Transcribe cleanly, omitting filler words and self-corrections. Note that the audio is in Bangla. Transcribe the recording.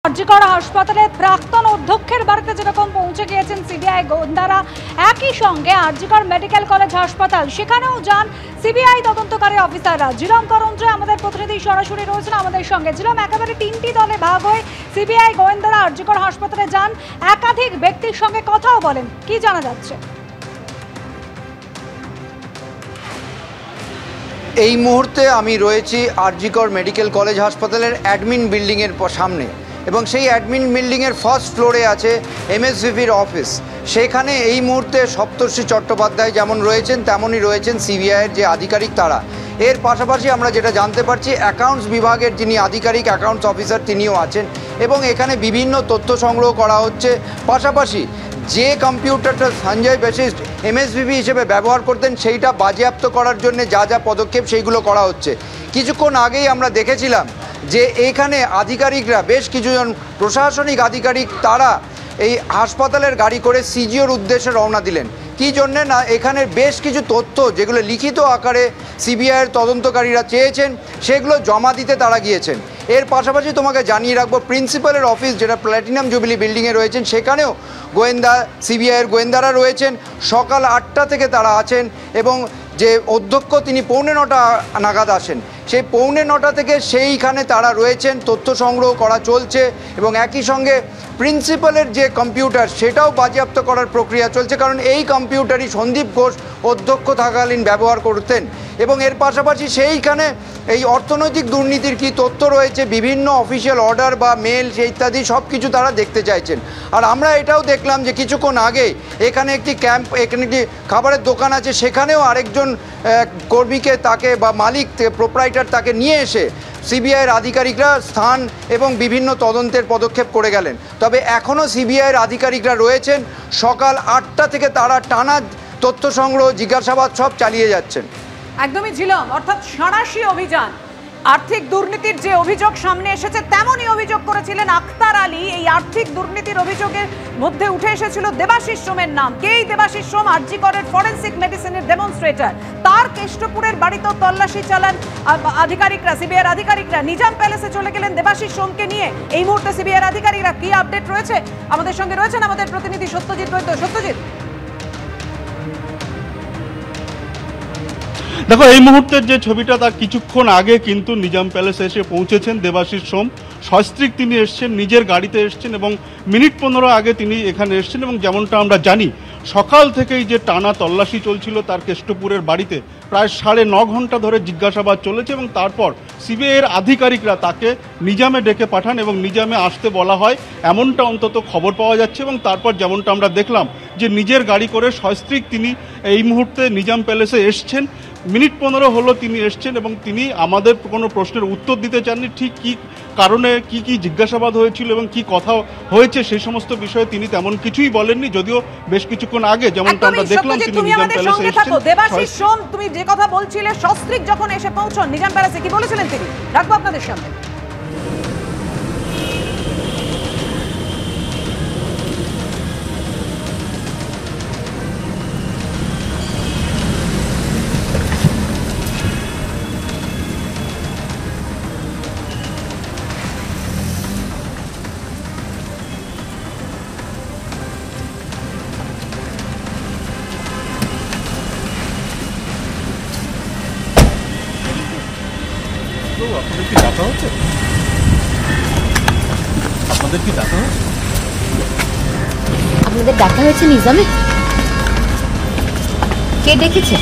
আরজিকর হাসপাতালে প্রাক্তন অধ্যক্ষের বাড়িতে যেরকম পৌঁছে গিয়েছেন সিবিআই গোয়েন্দারা, একই সঙ্গে আরজিকর মেডিকেল কলেজ হাসপাতাল সেখানেও যান সিবিআই তদন্তকারী অফিসাররা। জিলম করঞ্জে আমাদের প্রতিনিধি সরাসরি রয়েছেন আমাদের সঙ্গে। জিলম, একেবারে তিনটি দলে ভাগ হয়ে সিবিআই গোয়েন্দারা আরজিকর হাসপাতালে যান, একাধিক ব্যক্তির সঙ্গে কথাও বলেন, কি জানা যাচ্ছে? এই মুহূর্তে আমি রয়েছি আরজিকর মেডিকেল কলেজ হাসপাতালের অ্যাডমিন বিল্ডিংয়ের সামনে, এবং সেই অ্যাডমিন বিল্ডিংয়ের ফার্স্ট ফ্লোরে আছে এমএসভিভির অফিস। সেখানে এই মুহূর্তে সপ্তর্ষি চট্টোপাধ্যায় যেমন রয়েছেন তেমনই রয়েছেন সিবিআইয়ের যে আধিকারিক তারা। এর পাশাপাশি আমরা যেটা জানতে পারছি, অ্যাকাউন্টস বিভাগের যিনি আধিকারিক অ্যাকাউন্টস অফিসার তিনিও আছেন, এবং এখানে বিভিন্ন তথ্য সংগ্রহ করা হচ্ছে। পাশাপাশি যে কম্পিউটারটা সঞ্জয় বশিষ্ঠ এমএসভিভি হিসেবে ব্যবহার করতেন সেইটা বাজেয়াপ্ত করার জন্য যা যা পদক্ষেপ সেইগুলো করা হচ্ছে। কিছুক্ষণ আগেই আমরা দেখেছিলাম যে এইখানে আধিকারিকরা, বেশ কিছুজন প্রশাসনিক আধিকারিক, তারা এই হাসপাতালের গাড়ি করে সিজিওর উদ্দেশ্যে রওনা দিলেন। কী জন্যে না, এখানের বেশ কিছু তথ্য যেগুলো লিখিত আকারে সিবিআইয়ের তদন্তকারীরা চেয়েছেন সেগুলো জমা দিতে তারা গিয়েছেন। এর পাশাপাশি তোমাকে জানিয়ে রাখবো, প্রিন্সিপালের অফিস যেটা প্ল্যাটিনাম জুবিলি বিল্ডিংয়ে রয়েছেন সেখানেও সিবিআইয়ের গোয়েন্দারা রয়েছেন। সকাল 8টা থেকে তারা আছেন, এবং যে অধ্যক্ষ তিনি 8:45 নাগাদ আসেন, সেই 8:45 থেকে সেইখানে তারা রয়েছেন, তথ্য সংগ্রহ করা চলছে, এবং একই সঙ্গে প্রিন্সিপালের যে কম্পিউটার সেটাও বাজেয়াপ্ত করার প্রক্রিয়া চলছে, কারণ এই কম্পিউটারই সন্দীপ ঘোষ অধ্যক্ষ থাকাকালীন ব্যবহার করতেন। এবং এর পাশাপাশি সেইখানে এই অর্থনৈতিক দুর্নীতির কী তথ্য রয়েছে, বিভিন্ন অফিসিয়াল অর্ডার বা মেল ইত্যাদি সব কিছু তারা দেখতে চাইছেন। আর আমরা এটাও দেখলাম যে কিছুক্ষণ আগে এখানে একটি এখানে একটি খাবারের দোকান আছে, সেখানেও আরেকজন কর্মীকে তাকে বা মালিক প্রোপ্রাইটার তাকে নিয়ে এসে সিবিআইয়ের আধিকারিকরা স্থান এবং বিভিন্ন তদন্তের পদক্ষেপ করে গেলেন। তবে এখনও সিবিআইয়ের আধিকারিকরা রয়েছেন, সকাল 8টা থেকে তারা টানা তথ্য সংগ্রহ, জিজ্ঞাসাবাদ সব চালিয়ে যাচ্ছেন। একদমই ঝিলম, অর্থাৎ সাঁড়াশি অভিযান। আর্থিক দুর্নীতির যে অভিযোগ সামনে এসেছে তেমনই অভিযোগ করেছিলেন আখতার আলী। এই আর্থিক দুর্নীতির অভিযোগের মধ্যে উঠে এসেছিল দেবাশিস সোমের নাম। কে দেবাশিস সোম? আরজিকরের ফরেন্সিক মেডিসিনের ডেমনস্ট্রেটর। তার কেষ্টপুরের বাড়িতেও তল্লাশি চালান আধিকারিকরা, সিবিআইয়ের আধিকারিকরা। নিজাম প্যালেসে চলে গেলেন দেবাশিস সোমকে নিয়ে। এই মুহূর্তে সিবিআইয়ের আধিকারিকরা কি আপডেট রয়েছে আমাদের সঙ্গে রয়েছেন আমাদের প্রতিনিধি সত্যজিৎ বৈদ্য। সত্যজিৎ, দেখো, এই মুহূর্তের যে ছবিটা, তার কিছুক্ষণ আগে কিন্তু নিজাম প্যালেসে এসে পৌঁছেছেন দেবাশিস সোম। সস্ত্রীক তিনি এসছেন, নিজের গাড়িতে এসছেন, এবং মিনিট 15 আগে তিনি এখানে এসছেন। এবং যেমনটা আমরা জানি, সকাল থেকেই যে টানা তল্লাশি চলছিল তার কেষ্টপুরের বাড়িতে, প্রায় 9.5 ঘন্টা ধরে জিজ্ঞাসাবাদ চলেছে, এবং তারপর সিবিআইয়ের আধিকারিকরা তাকে নিজামে ডেকে পাঠান এবং নিজামে আসতে বলা হয়, এমনটা অন্তত খবর পাওয়া যাচ্ছে। এবং তারপর যেমনটা আমরা দেখলাম যে নিজের গাড়ি করে সস্ত্রীক তিনি এই মুহূর্তে নিজাম প্যালেসে এসছেন। মিনিট 15 হলো তিনি এসছেন, এবং তিনি আমাদের কোনো প্রশ্নের উত্তর দিতে চাননি। ঠিক কী কারণে কি কি জিজ্ঞাসাবাদ হয়েছিল এবং কি কথা হয়েছে সেই সমস্ত বিষয়ে তিনি তেমন কিছুই বলেননি, যদিও বেশ কিছুক্ষণ আগে যেমনটা আমরা দেখলাম তিনি নিজাম প্যালেসে এসেছেন। দেবাশিস সোম, তুমি যে কথা বলছিলে, সস্ত্রীক যখন এসে পৌঁছন নিজাম প্যালেসে, কি বলেছিলেন তিনি? রাখবো আপনাদের সামনে। আপনাদের কি ডাকা হচ্ছে? আপনাদের ডাকা হয়েছে নিজামে? কে ডেকেছে?